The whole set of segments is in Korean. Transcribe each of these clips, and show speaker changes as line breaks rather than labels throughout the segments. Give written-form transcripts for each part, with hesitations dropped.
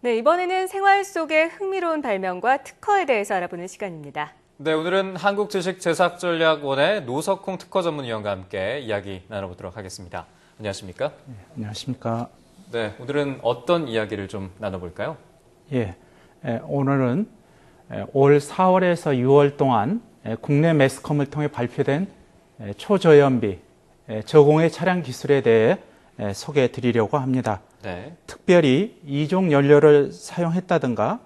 네, 이번에는 생활 속의 흥미로운 발명과 특허에 대해서 알아보는 시간입니다.
네, 오늘은 한국주식제작전략원의 노석홍 특허 전문위원과 함께 이야기 나눠보도록 하겠습니다. 안녕하십니까?
네, 안녕하십니까?
네, 오늘은 어떤 이야기를 좀 나눠볼까요?
오늘은 올 4월에서 6월 동안 국내 매스컴을 통해 발표된 초저연비 저공해 차량 기술에 대해 소개해 드리려고 합니다.
네.
특별히 이종 연료를 사용했다든가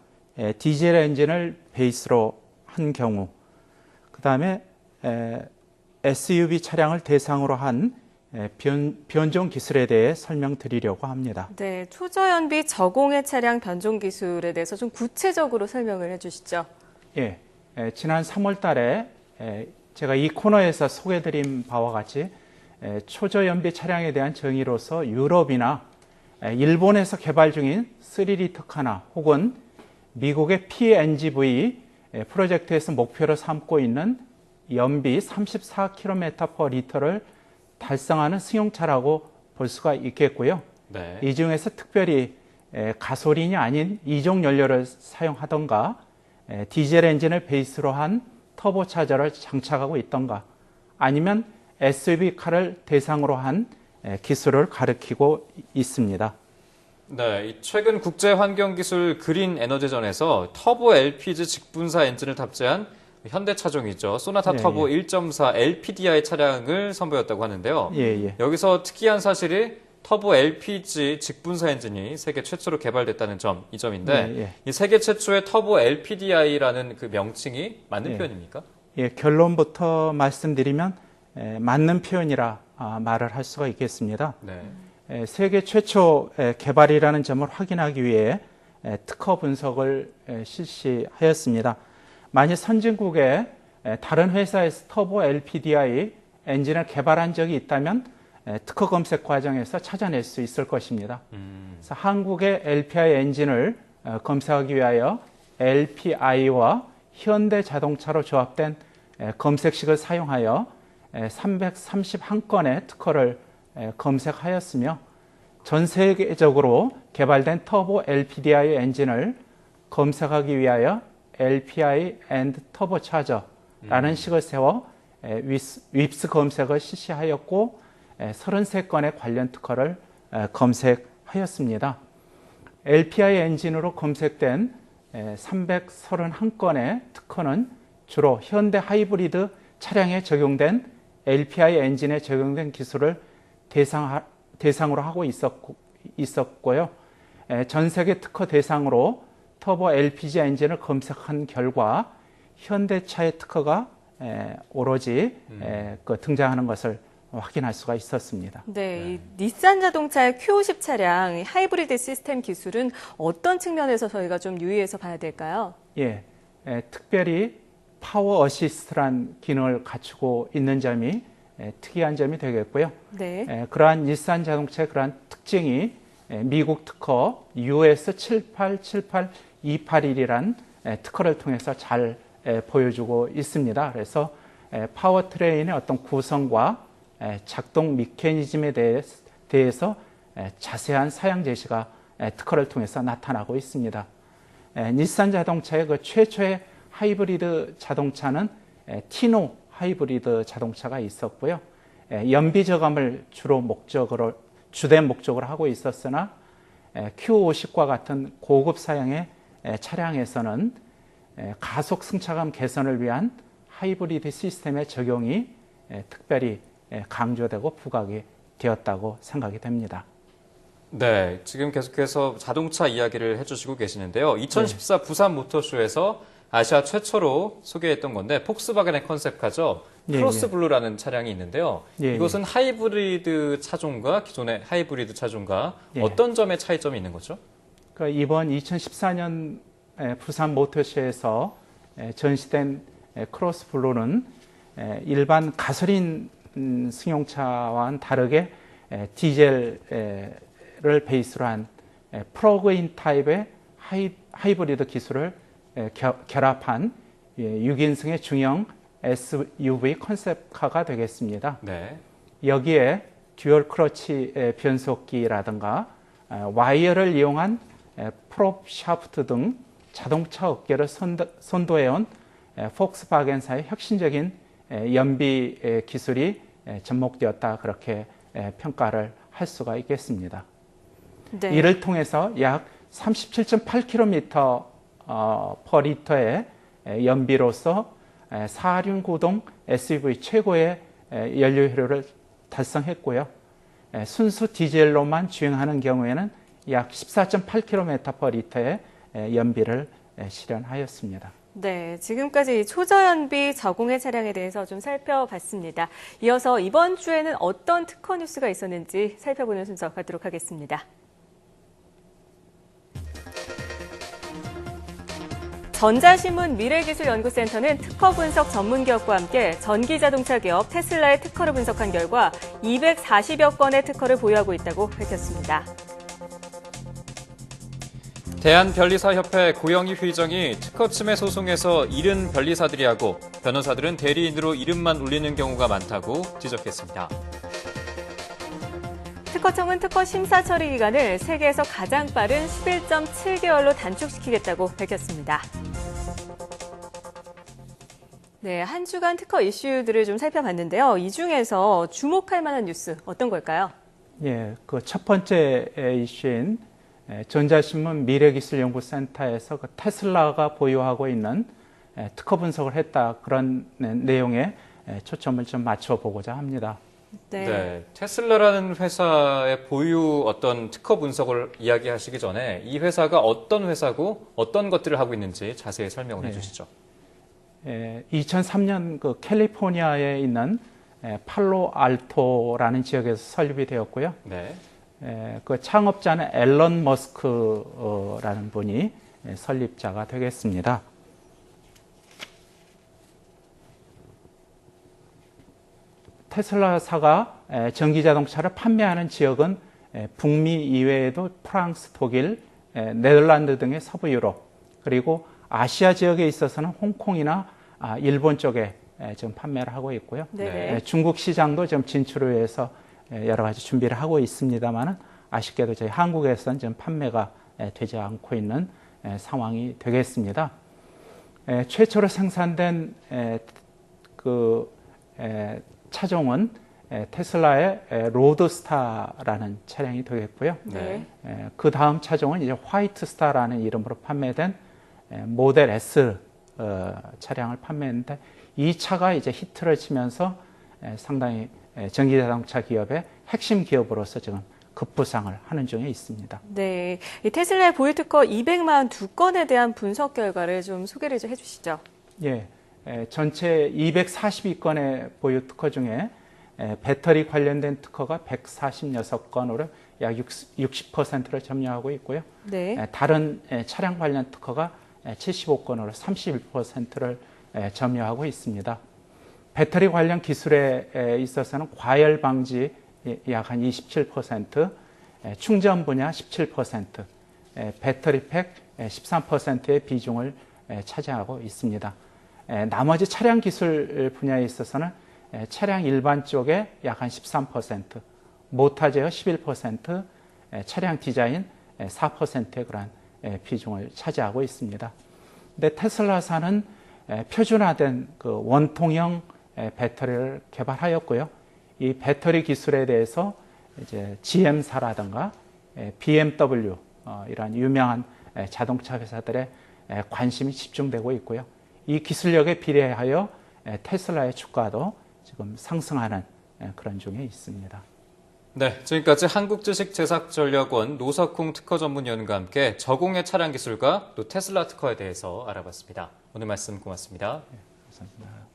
디젤 엔진을 베이스로 한 경우, 그 다음에 SUV 차량을 대상으로 한 변종 기술에 대해 설명드리려고 합니다.
네, 초저연비 저공해 차량 변종 기술에 대해서 좀 구체적으로 설명을 해주시죠.
지난 3월 달에 제가 이 코너에서 소개드린 바와 같이 초저연비 차량에 대한 정의로서 유럽이나 일본에서 개발 중인 3리터 카나 혹은 미국의 PNGV 프로젝트에서 목표로 삼고 있는 연비 34km/L를 달성하는 승용차라고 볼 수가 있겠고요.
네.
이 중에서 특별히 가솔린이 아닌 이종 연료를 사용하던가 디젤 엔진을 베이스로 한 터보차저를 장착하고 있던가 아니면 SUV카를 대상으로 한 기술을 가리키고 있습니다.
네, 최근 국제환경기술 그린 에너지전에서 터보 LPG 직분사 엔진을 탑재한 현대차종이죠. 소나타 터보 1.4 LPDI 차량을 선보였다고 하는데요. 여기서 특이한 사실이 터보 LPG 직분사 엔진이 세계 최초로 개발됐다는 점, 이 점인데 이 세계 최초의 터보 LPDI라는 그 명칭이 맞는 표현입니까?
결론부터 말씀드리면 맞는 표현이라 말을 할 수가 있겠습니다.
네.
세계 최초 개발이라는 점을 확인하기 위해 특허 분석을 실시하였습니다. 만약 선진국의 다른 회사에서 터보 LPDI 엔진을 개발한 적이 있다면 특허 검색 과정에서 찾아낼 수 있을 것입니다. 그래서 한국의 LPI 엔진을 검색하기 위하여 LPI와 현대자동차로 조합된 검색식을 사용하여 331건의 특허를 검색하였으며 전 세계적으로 개발된 터보 LPDI 엔진을 검색하기 위하여 LPI and 터보차저라는 식을 세워 윕스 검색을 실시하였고 33건의 관련 특허를 검색하였습니다. LPI 엔진으로 검색된 331건의 특허는 주로 현대 하이브리드 차량에 적용된 LPI 엔진에 적용된 기술을 대상으로 하고 있었고요. 전 세계 특허 대상으로 터보 LPG 엔진을 검색한 결과 현대차의 특허가 오로지 등장하는 것을 확인할 수가 있었습니다.
네, 이 닛산 자동차의 Q50 차량 하이브리드 시스템 기술은 어떤 측면에서 저희가 좀 유의해서 봐야 될까요?
특별히 파워 어시스트란 기능을 갖추고 있는 점이 특이한 점이 되겠고요.
네.
그러한 닛산 자동차의 그러한 특징이 미국 특허 US 7878281이란 특허를 통해서 잘 보여주고 있습니다. 그래서 파워트레인의 어떤 구성과 작동 메커니즘에 대해서 자세한 사양 제시가 특허를 통해서 나타나고 있습니다. 닛산 자동차의 그 최초의 하이브리드 자동차는 티노 하이브리드 자동차가 있었고요. 연비 저감을 주된 목적으로 하고 있었으나 Q50과 같은 고급 사양의 차량에서는 가속 승차감 개선을 위한 하이브리드 시스템의 적용이 특별히 강조되고 부각이 되었다고 생각이 됩니다.
네, 지금 계속해서 자동차 이야기를 해주시고 계시는데요. 2014 부산 모터쇼에서 아시아 최초로 소개했던 건데 폭스바겐의 컨셉카죠. 크로스 블루라는 차량이 있는데요. 이것은 하이브리드 차종과 기존의 하이브리드 차종과 어떤 점의 차이점이 있는 거죠?
그러니까 이번 2014년 부산 모터쇼에서 전시된 크로스 블루는 일반 가솔린 승용차와는 다르게 디젤을 베이스로 한 플러그인 타입의 하이브리드 기술을 결합한 6인승의 중형 SUV 컨셉카가 되겠습니다.
네.
여기에 듀얼 클러치 변속기라든가 와이어를 이용한 프롭 샤프트 등 자동차 업계를 선도해온 폭스바겐사의 혁신적인 연비 기술이 접목되었다 그렇게 평가를 할 수가 있겠습니다.
네.
이를 통해서 약 37.8km per 리터의 연비로서 4륜 구동 SUV 최고의 연료 효율을 달성했고요. 순수 디젤로만 주행하는 경우에는 약 14.8km per 리터의 연비를 실현하였습니다.
네, 지금까지 초저연비 저공해 차량에 대해서 좀 살펴봤습니다. 이어서 이번 주에는 어떤 특허 뉴스가 있었는지 살펴보는 순서 가도록 하겠습니다. 전자신문 미래기술연구센터는 특허 분석 전문기업과 함께 전기자동차 기업 테슬라의 특허를 분석한 결과 240여 건의 특허를 보유하고 있다고 밝혔습니다.
대한변리사협회 고영희 회장이 특허 침해 소송에서 이른 변리사들이 하고 변호사들은 대리인으로 이름만 울리는 경우가 많다고 지적했습니다.
특허청은 특허 심사 처리 기간을 세계에서 가장 빠른 11.7개월로 단축시키겠다고 밝혔습니다. 네, 한 주간 특허 이슈들을 좀 살펴봤는데요. 이 중에서 주목할 만한 뉴스 어떤 걸까요?
예, 그 첫 번째 이슈인 전자신문 미래기술연구센터에서 그 테슬라가 보유하고 있는 특허 분석을 했다 그런 내용에 초점을 좀 맞춰보고자 합니다.
네, 테슬라라는 회사의 보유 어떤 특허 분석을 이야기하시기 전에 이 회사가 어떤 회사고 어떤 것들을 하고 있는지 자세히 설명을 해주시죠.
2003년 그 캘리포니아에 있는 팔로알토라는 지역에서 설립이 되었고요.
네.
그 창업자는 앨런 머스크라는 분이 설립자가 되겠습니다. 테슬라사가 전기자동차를 판매하는 지역은 북미 이외에도 프랑스, 독일, 네덜란드 등의 서부 유럽, 그리고 아시아 지역에 있어서는 홍콩이나 일본 쪽에 지금 판매를 하고 있고요.
네.
중국 시장도 좀 진출을 위해서 여러 가지 준비를 하고 있습니다만 아쉽게도 저희 한국에서는 지금 판매가 되지 않고 있는 상황이 되겠습니다. 최초로 생산된 그 차종은 테슬라의 로드스타라는 차량이 되겠고요.
네.
그 다음 차종은 이제 화이트스타라는 이름으로 판매된 모델 S 차량을 판매했는데 이 차가 이제 히트를 치면서 상당히 전기자동차 기업의 핵심 기업으로서 지금 급부상을 하는 중에 있습니다.
네, 이 테슬라의 보유 특허 242건에 대한 분석 결과를 좀 소개를 좀 해주시죠.
예, 전체 242건의 보유 특허 중에 배터리 관련된 특허가 146건으로 약 60%를 점유하고 있고요.
네.
다른 차량 관련 특허가 75건으로 31%를 점유하고 있습니다. 배터리 관련 기술에 있어서는 과열 방지 약 한 27%, 충전 분야 17%, 배터리 팩 13%의 비중을 차지하고 있습니다. 나머지 차량 기술 분야에 있어서는 차량 일반 쪽에 약 한 13%, 모터 제어 11%, 차량 디자인 4%의 그런 비중을 차지하고 있습니다. 근데 테슬라사는 표준화된 그 원통형 배터리를 개발하였고요. 이 배터리 기술에 대해서 이제 GM사라든가 BMW 이런 유명한 자동차 회사들의 관심이 집중되고 있고요. 이 기술력에 비례하여 테슬라의 주가도 지금 상승하는 그런 중에 있습니다.
네, 지금까지 한국지식제작전략원 노석웅 특허전문위원과 함께 저공해 차량 기술과 또 테슬라 특허에 대해서 알아봤습니다. 오늘 말씀 고맙습니다.
네, 감사합니다.